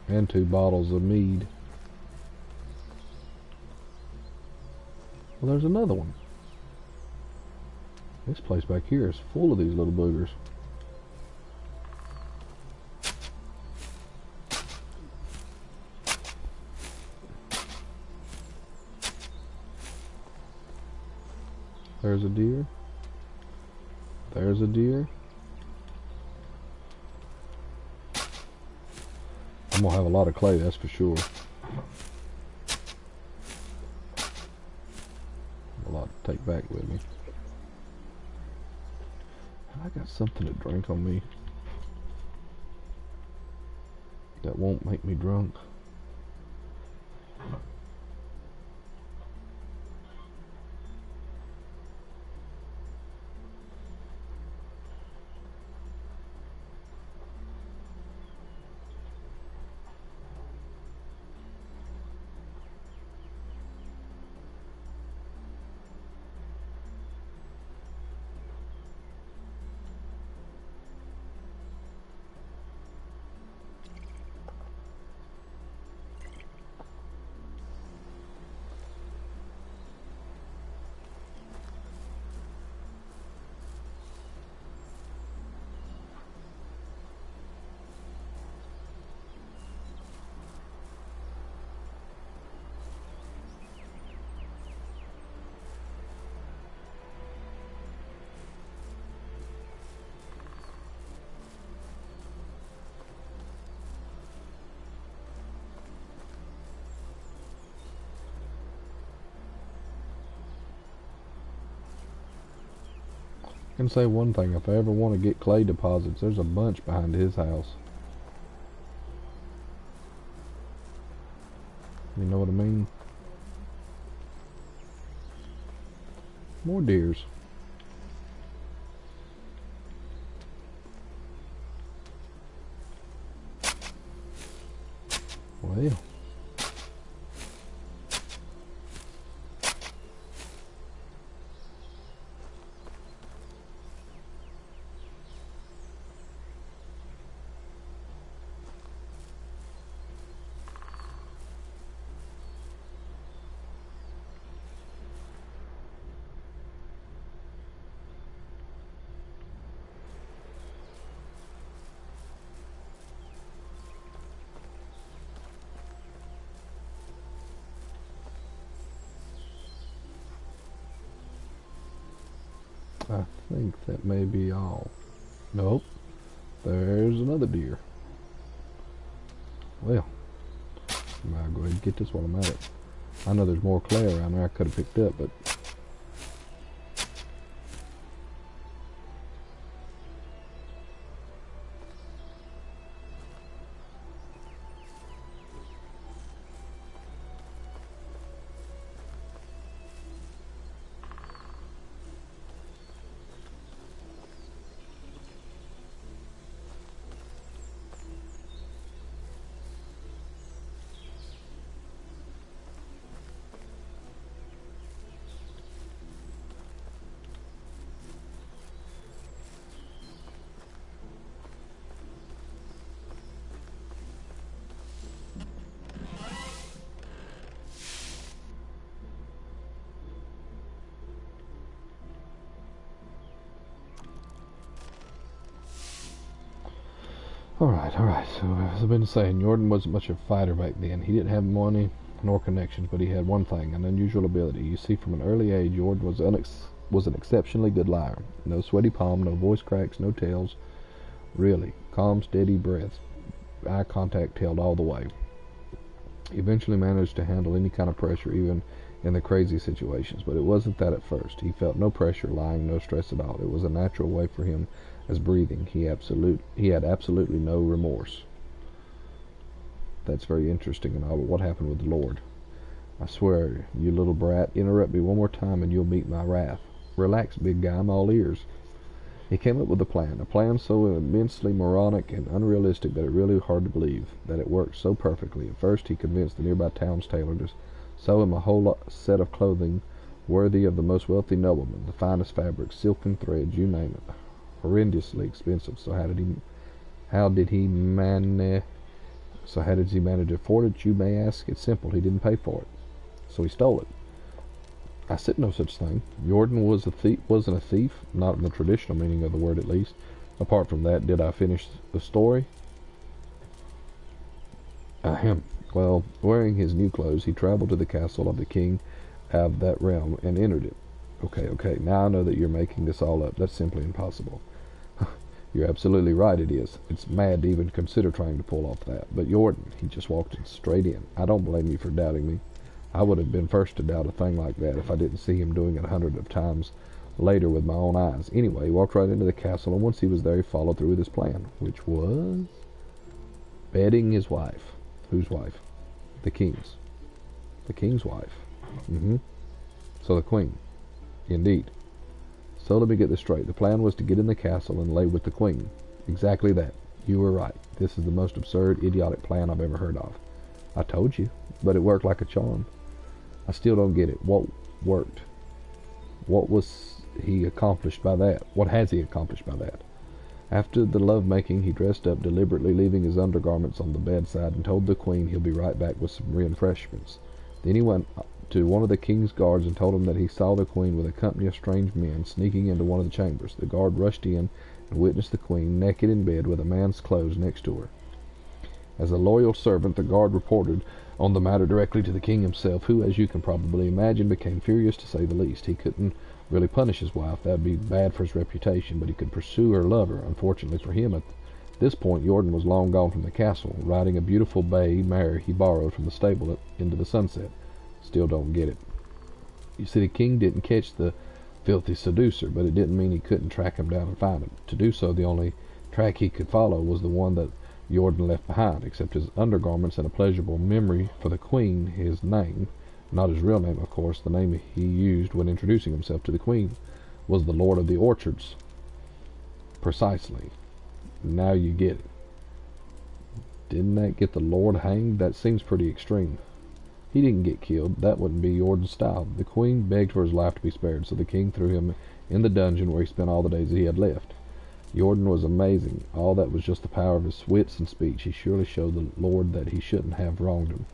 and 2 bottles of mead. Well, there's another one. This place back here is full of these little boogers. There's a deer. There's a deer. I'm gonna have a lot of clay, that's for sure. A lot to take back with me. I got something to drink on me that won't make me drunk. I can say one thing, if I ever want to get clay deposits, there's a bunch behind his house. You know what I mean? More deers. Well. I think that may be all. Nope. There's another deer. Well, I'll go ahead and get this while I'm at it. I know there's more clay around there I could have picked up, but... Alright, so as I've been saying, Jordan wasn't much of a fighter back then. He didn't have money nor connections, but he had one thing, an unusual ability. You see, from an early age, Jordan was an exceptionally good liar. No sweaty palm, no voice cracks, no tells. Really, calm, steady breaths, eye contact held all the way. He eventually managed to handle any kind of pressure, even in the crazy situations, but it wasn't that at first. He felt no pressure, lying, no stress at all. It was a natural way for him as breathing. He had absolutely no remorse. That's very interesting and all, but what happened with the Lord? I swear, you little brat, interrupt me one more time and you'll meet my wrath. Relax, big guy, I'm all ears. He came up with a plan so immensely moronic and unrealistic that it really hard to believe that it worked so perfectly. At first, he convinced the nearby town's tailor to sew him a whole set of clothing worthy of the most wealthy nobleman, the finest fabrics, silken threads, you name it. Horrendously expensive. So how did he manage to afford it, you may ask? It's simple. He didn't pay for it. So he stole it. I said no such thing. Jordan wasn't a thief, not in the traditional meaning of the word at least. Apart from that, did I finish the story? Ahem. Well, wearing his new clothes, he traveled to the castle of the king of that realm and entered it. Okay, now I know that you're making this all up. That's simply impossible. You're absolutely right, it is. It's mad to even consider trying to pull off that. But Jordan, he just walked straight in. I don't blame you for doubting me. I would have been first to doubt a thing like that if I didn't see him doing it 100 of times later with my own eyes. Anyway, he walked right into the castle, and once he was there, he followed through with his plan, which was bedding his wife. Whose wife? The king's. The king's wife. So the queen. Indeed. So let me get this straight. The plan was to get in the castle and lay with the queen. Exactly that. You were right. This is the most absurd, idiotic plan I've ever heard of. I told you, but it worked like a charm. I still don't get it. What worked? What was he accomplished by that? What has he accomplished by that? After the love-making, he dressed up, deliberately leaving his undergarments on the bedside, and told the queen he'll be right back with some refreshments. Then he went to one of the king's guards and told him that he saw the queen with a company of strange men sneaking into one of the chambers. The guard rushed in and witnessed the queen naked in bed with a man's clothes next to her. As a loyal servant, the guard reported on the matter directly to the king himself, who, as you can probably imagine, became furious to say the least. He couldn't really punish his wife. That would be bad for his reputation, but he could pursue her lover. Unfortunately for him, at this point, Jordan was long gone from the castle, riding a beautiful bay mare he borrowed from the stable into the sunset. Still don't get it. You see, the king didn't catch the filthy seducer, but it didn't mean he couldn't track him down and find him. To do so, the only track he could follow was the one that Jordan left behind, except his undergarments and a pleasurable memory for the queen. His name, not his real name, of course, the name he used when introducing himself to the queen, was the Lord of the Orchards. Precisely. Now you get it. Didn't that get the Lord hanged? That seems pretty extreme. He didn't get killed. That wouldn't be Jordan's style. The queen begged for his life to be spared, so the king threw him in the dungeon where he spent all the days he had left. Jordan was amazing. All that was just the power of his wits and speech. He surely showed the Lord that he shouldn't have wronged him.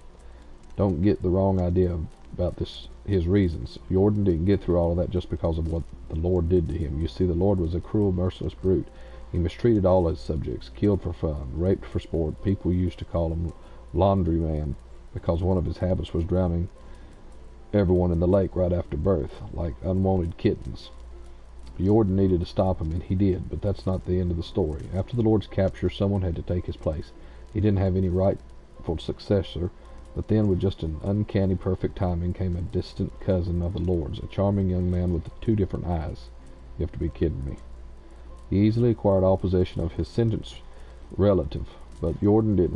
Don't get the wrong idea about his reasons. Jordan didn't get through all of that just because of what the Lord did to him. You see, the Lord was a cruel, merciless brute. He mistreated all his subjects, killed for fun, raped for sport. People used to call him laundryman because one of his habits was drowning everyone in the lake right after birth, like unwanted kittens. Jordan needed to stop him, and he did, but that's not the end of the story. After the Lord's capture, someone had to take his place. He didn't have any rightful successor, But then, with just an uncanny perfect timing, came a distant cousin of the Lord's, a charming young man with 2 different eyes. You have to be kidding me. He easily acquired all possession of his sentenced relative, but Jordan didn't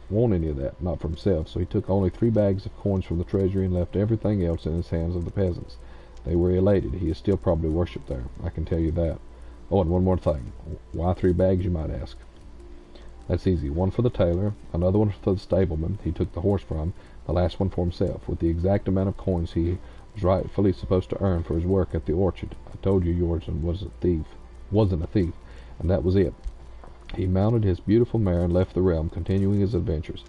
want any of that, not for himself, so he took only 3 bags of coins from the treasury and left everything else in his hands of the peasants. They were elated. He is still probably worshipped there, I can tell you that. Oh, and one more thing. Why 3 bags, you might ask? That's easy. One for the tailor, another one for the stableman he took the horse from, the last one for himself, with the exact amount of coins he was rightfully supposed to earn for his work at the orchard. I told you Jordan wasn't a thief, and that was it. He mounted his beautiful mare and left the realm, continuing his adventures.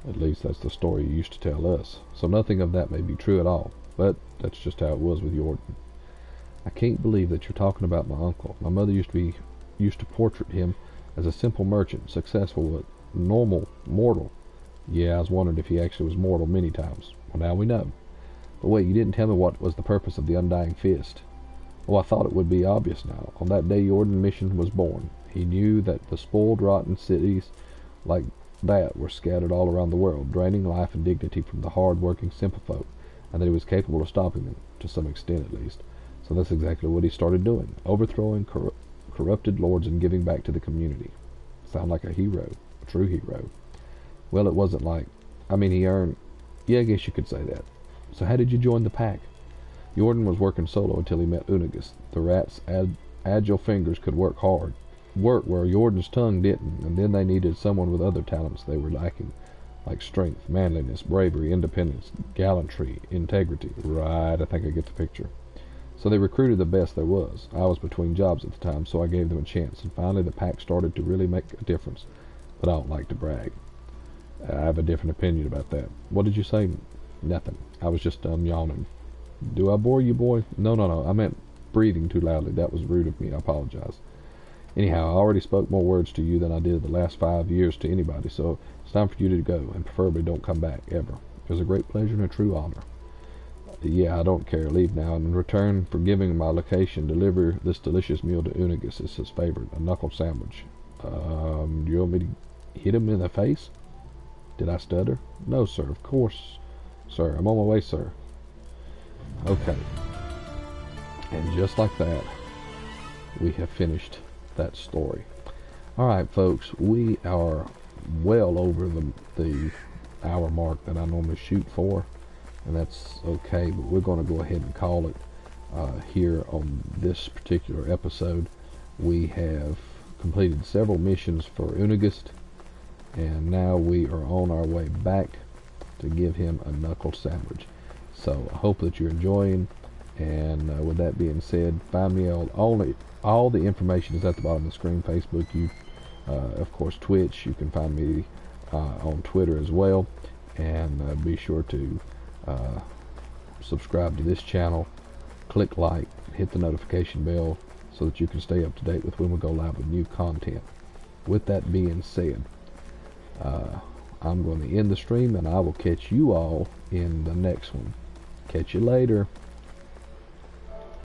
At least that's the story he used to tell us. So nothing of that may be true at all, but that's just how it was with Jordan. I can't believe that you're talking about my uncle. My mother used to portrait him as a simple merchant, successful but normal mortal. Yeah, I was wondering if he actually was mortal many times. Well, now we know. But wait, you didn't tell me what was the purpose of the undying fist. Oh, I thought it would be obvious now. On that day Jordan's mission was born. He knew that the spoiled, rotten cities like that were scattered all around the world, draining life and dignity from the hard-working simple folk, and that he was capable of stopping them, to some extent at least. So that's exactly what he started doing, overthrowing corrupted lords and giving back to the community. Sound like a hero, a true hero. Well, it wasn't like, he earned, yeah, I guess you could say that. So how did you join the pack? Jordan was working solo until he met Uniegost. The rat's agile fingers could work where Jordan's tongue didn't, and then they needed someone with other talents they were lacking, like strength, manliness, bravery, independence, gallantry, integrity. Right, I think I get the picture. So they recruited the best there was. I was between jobs at the time, so I gave them a chance, and finally the pack started to really make a difference. But I don't like to brag. I have a different opinion about that. What did you say? Nothing. I was just yawning. Do I bore you, boy? No. I meant breathing too loudly. That was rude of me. I apologize. Anyhow, I already spoke more words to you than I did the last 5 years to anybody, so it's time for you to go, and preferably don't come back, ever. It was a great pleasure and a true honor. Yeah, I don't care. Leave now, and in return for giving my location, deliver this delicious meal to Uniegost. It's his favorite, a knuckle sandwich. Do you want me to hit him in the face? Did I stutter? No, sir, of course, sir. I'm on my way, sir. Okay. And just like that, we have finished that story. Alright, folks, we are well over the hour mark that I normally shoot for, and that's okay, but we're going to go ahead and call it here on this particular episode. We have completed several missions for Uniegost, and now we are on our way back to give him a knuckle sandwich. So I hope that you're enjoying, and with that being said, find me all the information is at the bottom of the screen. Facebook, of course Twitch. You can find me on Twitter as well, and be sure to subscribe to this channel, click like, hit the notification bell so that you can stay up to date with when we go live with new content. With that being said, I'm going to end the stream, and I will catch you all in the next one. Catch you later.